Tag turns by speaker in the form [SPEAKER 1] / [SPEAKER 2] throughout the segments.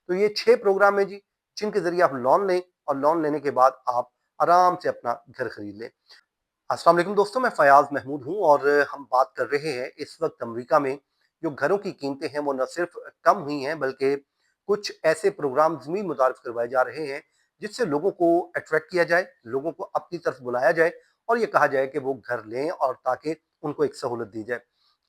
[SPEAKER 1] तो ये 6 प्रोग्राम हैं जी, जिनके ज़रिए आप लोन लें और लोन लेने के बाद आप आराम से अपना घर खरीद लें। अस्सलाम वालेकुम दोस्तों, मैं फ़याज़ महमूद हूँ और हम बात कर रहे हैं इस वक़्त अमेरिका में जो घरों की कीमतें हैं वो न सिर्फ़ कम हुई हैं बल्कि कुछ ऐसे प्रोग्राम्स भी मुतारिफ़ करवाए जा रहे हैं जिससे लोगों को अट्रैक्ट किया जाए, लोगों को अपनी तरफ बुलाया जाए और ये कहा जाए कि वो घर लें और ताकि उनको एक सहूलत दी जाए।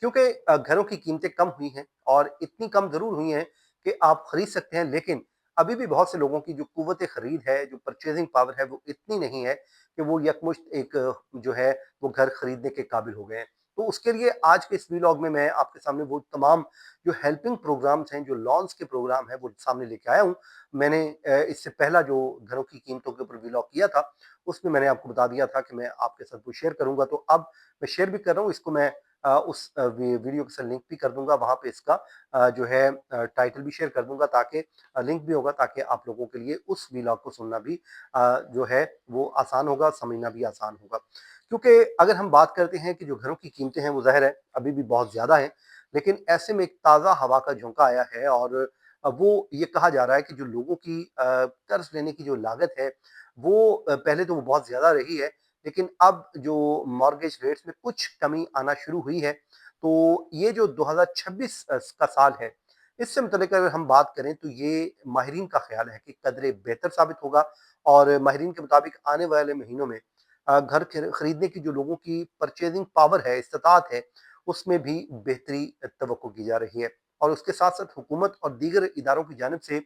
[SPEAKER 1] क्योंकि घरों की कीमतें कम हुई हैं और इतनी कम ज़रूर हुई हैं कि आप खरीद सकते हैं, लेकिन अभी भी बहुत से लोगों की जो क़ुव्वत ख़रीद है, जो परचेज़िंग पावर है वो इतनी नहीं है कि वो यकमुश्त एक जो है वो घर खरीदने के काबिल हो गए हैं। तो उसके लिए आज के इस वीलॉग में मैं आपके सामने वो तमाम जो हेल्पिंग प्रोग्राम्स हैं, जो लॉन्स के प्रोग्राम हैं, वो सामने लेके आया हूँ। मैंने इससे पहला जो घरों की कीमतों के ऊपर वीलॉग किया था, उसमें मैंने आपको बता दिया था कि मैं आपके साथ वो शेयर करूँगा। तो अब मैं शेयर भी कर रहा हूँ, इसको मैं उस वीडियो के साथ लिंक भी कर दूँगा, वहाँ पे इसका जो है टाइटल भी शेयर कर दूँगा ताकि लिंक भी होगा ताकि आप लोगों के लिए उस वीलॉग को सुनना भी जो है वो आसान होगा, समझना भी आसान होगा। क्योंकि अगर हम बात करते हैं कि जो घरों की कीमतें हैं वो ज़ाहिर है अभी भी बहुत ज़्यादा हैं, लेकिन ऐसे में एक ताज़ा हवा का झोंका आया है और वो ये कहा जा रहा है कि जो लोगों की कर्ज़ लेने की जो लागत है वो पहले तो वो बहुत ज़्यादा रही है, लेकिन अब जो मॉर्गेज रेट्स में कुछ कमी आना शुरू हुई है, तो ये जो 2026 का साल है, इससे मुतल्लिक अगर हम बात करें तो ये माहिरीन का ख़्याल है कि कदरे बेहतर साबित होगा और माहिरीन के मुताबिक आने वाले महीनों में घर खरीदने की जो लोगों की परचेजिंग पावर है, इस्तात है, उसमें भी बेहतरी तवक्को की जा रही है। और उसके साथ साथ हुकूमत और दीगर इदारों की जानिब से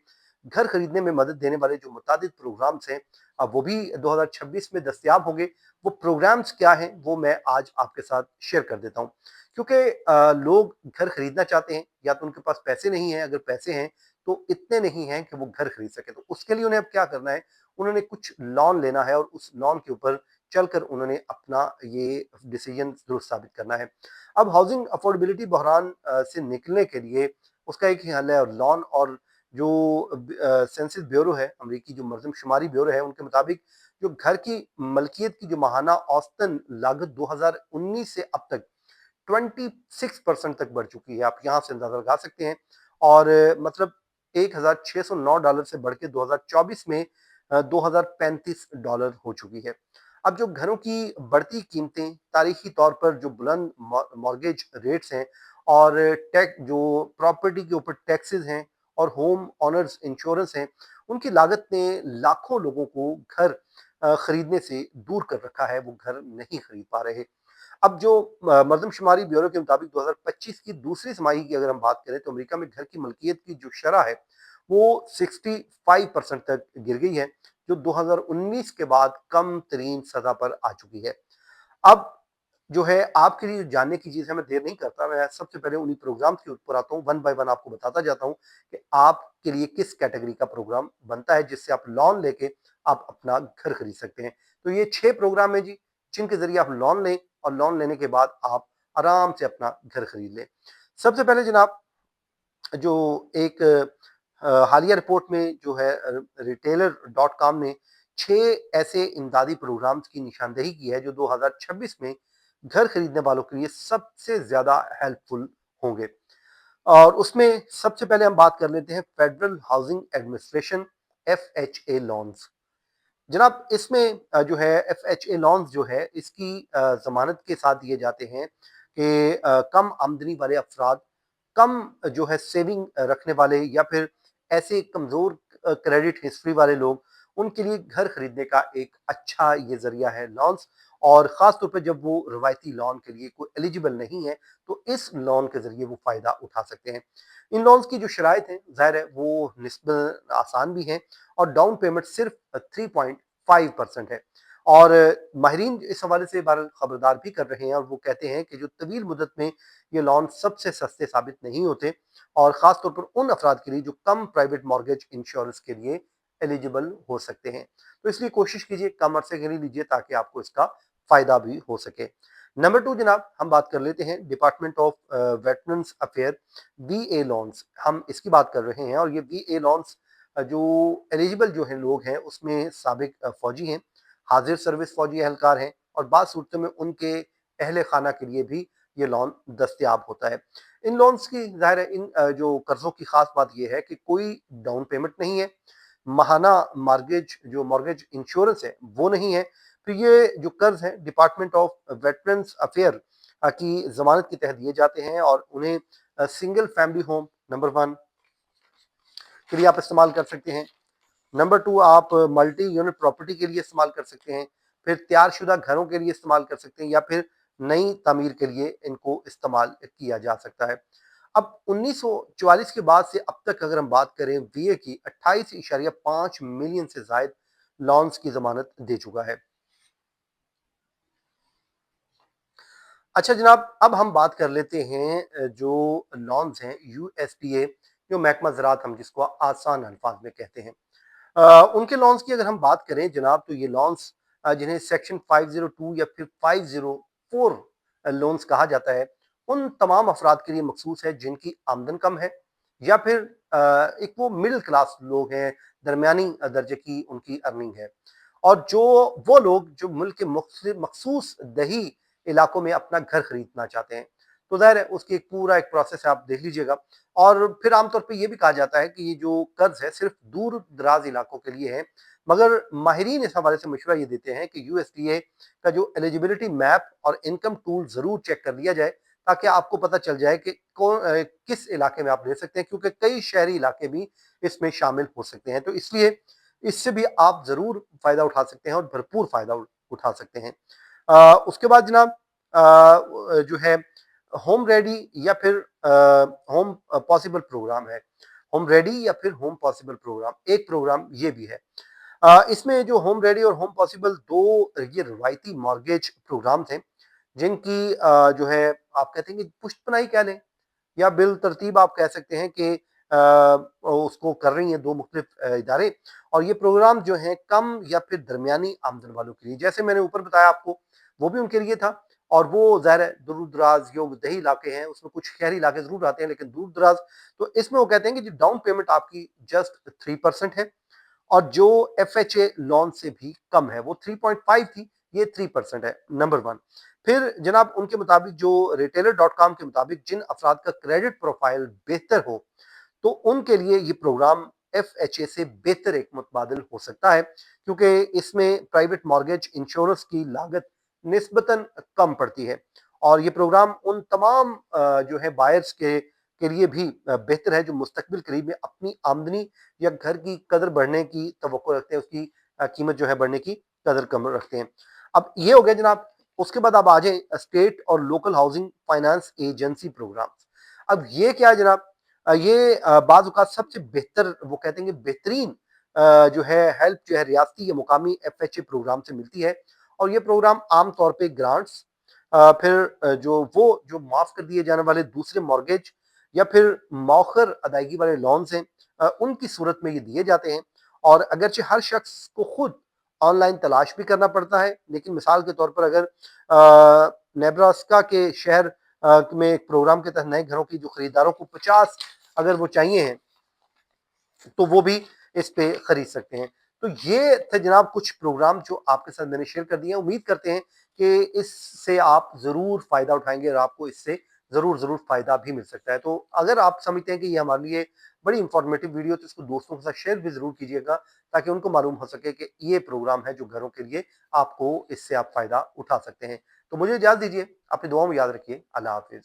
[SPEAKER 1] घर खरीदने में मदद देने वाले जो मुतादिद प्रोग्राम्स हैं, वो भी 2026 में दस्तयाब होंगे। वो प्रोग्राम्स क्या हैं वो मैं आज आपके साथ शेयर कर देता हूँ। क्योंकि लोग घर खरीदना चाहते हैं, या तो उनके पास पैसे नहीं हैं, अगर पैसे हैं तो इतने नहीं हैं कि वो घर खरीद सकें। तो उसके लिए उन्हें अब क्या करना है, उन्होंने कुछ लोन लेना है और उस लोन के ऊपर चलकर उन्होंने अपना ये डिसीजन दुरुस्त साबित करना है। अब हाउसिंग अफोर्डेबिलिटी बहरान से निकलने के लिए उसका एक ही हल है, और लोन और जो सेंसस ब्यूरो है, अमरीकी जो मरदमशुमारी ब्यूरो है, उनके मुताबिक जो घर की मलकियत की जो माहाना औसतन लागत 2019 से अब तक 26% तक बढ़ चुकी है। आप यहाँ से अंदाजा लगा सकते हैं। और मतलब $1,609 से बढ़ के 2024 में $2,035 हो चुकी है। अब जो घरों की बढ़ती कीमतें, तारीखी तौर पर जो बुलंद मॉर्गेज रेट्स हैं और टैक्स जो प्रॉपर्टी के ऊपर टैक्सेस हैं और होम ओनर्स इंश्योरेंस हैं, उनकी लागत ने लाखों लोगों को घर खरीदने से दूर कर रखा है, वो घर नहीं खरीद पा रहे। अब जो मरदमशुमारी ब्यूरो के मुताबिक 2025 की दूसरी तिमाही की अगर हम बात करें तो अमेरिका में घर की मलकियत की जो शरह है वो 65% तक गिर गई है, जो 2019 के बाद कम तरीन सतह पर आ चुकी है। अब जो है आपके लिए जानने की चीज़ है, मैं देर नहीं करता, मैं सबसे पहले उन्हीं प्रोग्राम्स के ऊपर आता हूँ, वन बाय वन आपको बताता जाता हूँ कि आपके लिए किस कैटेगरी का प्रोग्राम बनता है जिससे आप लोन लेके आप अपना घर खरीद सकते हैं। तो ये 6 प्रोग्राम है जी, जिनके ज़रिए आप लोन लें और लोन लेने के बाद आप आराम से अपना घर खरीद लें। सबसे पहले जनाब, जो एक हालिया रिपोर्ट में जो है रिटेलर.com ने 6 ऐसे इमदादी प्रोग्राम्स की निशानदेही की है जो 2026 में घर खरीदने वालों के लिए सबसे ज़्यादा हेल्पफुल होंगे। और उसमें सबसे पहले हम बात कर लेते हैं federal housing administration FHA loans. जनाब इसमें जो है FHA लोन्स जो है इसकी ज़मानत के साथ दिए जाते हैं कि कम आमदनी वाले अफराद, कम जो है सेविंग रखने वाले, या फिर ऐसे कमज़ोर क्रेडिट हिस्ट्री वाले लोग, उनके लिए घर खरीदने का एक अच्छा ये ज़रिया है लोन्स। और ख़ास तौर पे जब वो रवायती लोन के लिए कोई एलिजिबल नहीं है तो इस लोन के ज़रिए वो फ़ायदा उठा सकते हैं। इन लोन्स की जो शराइत हैं ज़ाहिर है वो निस्बतन आसान भी हैं और डाउन पेमेंट सिर्फ 3.5% है। और माहिरीन इस हवाले से खबरदार भी कर रहे हैं और वो कहते हैं कि जो तवील मुद्दत में ये लोन सबसे सस्ते साबित नहीं होते, और ख़ास तौर पर उन अफराद के लिए जो कम प्राइवेट मॉर्गेज इंश्योरेंस के लिए एलिजिबल हो सकते हैं। तो इसलिए कोशिश कीजिए कम अरसे के लिए लीजिए ताकि आपको इसका फ़ायदा भी हो सके। नंबर 2 जनाब, हम बात कर लेते हैं department of veterans affair VA loans, हम इसकी बात कर रहे हैं। और ये VA लोन्स जो एलिजिबल जो हैं लोग हैं उसमें साबिक फ़ौजी हैं, हाज़िर सर्विस फ़ौजी एहलकार हैं और बाज़ सूरतों में उनके अहले खाना के लिए भी ये लोन दस्तयाब होता है। इन लोन्स की ज़ाहिर है इन जो कर्ज़ों की ख़ास बात ये है कि कोई डाउन पेमेंट नहीं है, माहाना मॉर्गेज इंश्योरेंस है वो नहीं है। फिर ये जो कर्ज़ हैं डिपार्टमेंट ऑफ वेटरन्स अफेयर की ज़मानत के तहत दिए जाते हैं और उन्हें सिंगल फैमिली होम नंबर 1 के लिए आप इस्तेमाल कर सकते हैं। नंबर 2 आप मल्टी यूनिट प्रॉपर्टी के लिए इस्तेमाल कर सकते हैं, फिर तैयारशुदा घरों के लिए इस्तेमाल कर सकते हैं या फिर नई तामीर के लिए इनको इस्तेमाल किया जा सकता है। अब 1944 के बाद से अब तक अगर हम बात करें वीए की 28.5 मिलियन से ज़ायद लॉन्स की ज़मानत दे चुका है। अच्छा जनाब, अब हम बात कर लेते हैं जो लॉन्स हैं यूएसडीए जो महकमा ज़राअत हम जिसको आसान अल्फाज में कहते हैं। उनके लॉन्स की अगर हम बात करें जनाब तो ये लॉन्स जिन्हें सेक्शन 502 या फिर 504 लोन्स कहा जाता है उन तमाम अफराद के लिए मखसूस है जिनकी आमदन कम है या फिर एक वो मिडिल क्लास लोग हैं, दरमियानी दर्जे की उनकी अर्निंग है और जो वो लोग जो मुल्क के मखसूस दही इलाकों में अपना घर खरीदना चाहते हैं। तो ज़ाहिर है उसकी एक पूरा एक प्रोसेस है, आप देख लीजिएगा। और फिर आमतौर पे ये भी कहा जाता है कि ये जो कर्ज है सिर्फ दूर दराज इलाकों के लिए है, मगर माहिरीन इस हवाले से मशवरा ये देते हैं कि यूएसडीए का जो एलिजिबिलिटी मैप और इनकम टूल ज़रूर चेक कर लिया जाए ताकि आपको पता चल जाए कि किस इलाके में आप ले सकते हैं, क्योंकि कई शहरी इलाके भी इसमें शामिल हो सकते हैं। तो इसलिए इससे भी आप ज़रूर फ़ायदा उठा सकते हैं और भरपूर फ़ायदा उठा सकते हैं। उसके बाद जनाब जो है होम रेडी या फिर होम पॉसिबल प्रोग्राम है। होम रेडी या फिर होम पॉसिबल प्रोग्राम एक प्रोग्राम ये भी है। इसमें जो होम रेडी और होम पॉसिबल दो ये रवायती मॉर्गेज प्रोग्राम थे जिनकी जो है आप कहते हैं कि पुष्टपनाही कह लें या बिल तरतीब आप कह सकते हैं कि उसको कर रही हैं दो मुख्तलिफ इदारे और ये प्रोग्राम जो है कम या फिर दरमियानी आमदन वालों के लिए, जैसे मैंने ऊपर बताया आपको वो भी उनके लिए था। और वो ज़ाहिर है दूर दराज जो दही इलाके हैं उसमें कुछ शहरी इलाके जरूर आते हैं लेकिन दूर दराज, तो इसमें वो कहते हैं कि जो डाउन पेमेंट आपकी जस्ट 3% है और जो एफएचए लोन से भी कम है वो 3.5 थी, ये 3% है नंबर 1। फिर जनाब उनके मुताबिक जो रिटेलर डॉट कॉम के मुताबिक जिन अफराद का क्रेडिट प्रोफाइल बेहतर हो तो उनके लिए ये प्रोग्राम एफएचए से बेहतर एक मुतबादिल हो सकता है, क्योंकि इसमें प्राइवेट मॉर्गेज इंश्योरेंस की लागत निस्बतन कम पड़ती है और ये प्रोग्राम उन तमाम जो है बायर्स के लिए भी बेहतर है जो मुस्तकबिल करीब में अपनी आमदनी या घर की कदर बढ़ने की तवक्को रखते हैं, उसकी कीमत जो है बढ़ने की कदर कम रखते हैं। अब ये हो गया जनाब। उसके बाद आप आ जाए स्टेट और local housing finance agency programme. अब ये क्या है जनाब, ये बाज़ औक़ात सबसे बेहतर वो कहते हैं कि बेहतरीन जो है हेल्प जो है रियासती या मुकामी एफएचए प्रोग्राम से मिलती है और ये प्रोग्राम आम तौर पे ग्रांट्स फिर जो माफ़ कर दिए जाने वाले दूसरे मॉर्गेज या फिर मौखर अदायगी वाले लोन्स हैं उनकी सूरत में ये दिए जाते हैं। और अगरचे हर शख्स को खुद ऑनलाइन तलाश भी करना पड़ता है, लेकिन मिसाल के तौर पर अगर नेब्रास्का के शहर में एक प्रोग्राम के तहत नए घरों की जो खरीदारों को 50 अगर वो चाहिए हैं तो वो भी इस पे खरीद सकते हैं। तो ये थे जनाब कुछ प्रोग्राम जो आपके साथ मैंने शेयर कर दिए हैं। उम्मीद करते हैं कि इससे आप ज़रूर फ़ायदा उठाएँगे और आपको इससे ज़रूर फ़ायदा भी मिल सकता है। तो अगर आप समझते हैं कि ये हमारे लिए बड़ी इन्फॉर्मेटिव वीडियो तो इसको दोस्तों के साथ शेयर भी ज़रूर कीजिएगा ताकि उनको मालूम हो सके कि ये प्रोग्राम है जो घरों के लिए आपको इससे आप फ़ायदा उठा सकते हैं। तो मुझे इजाज़त दीजिए, अपनी दुआओं में याद रखिए। अल्लाह हाफ़िज़।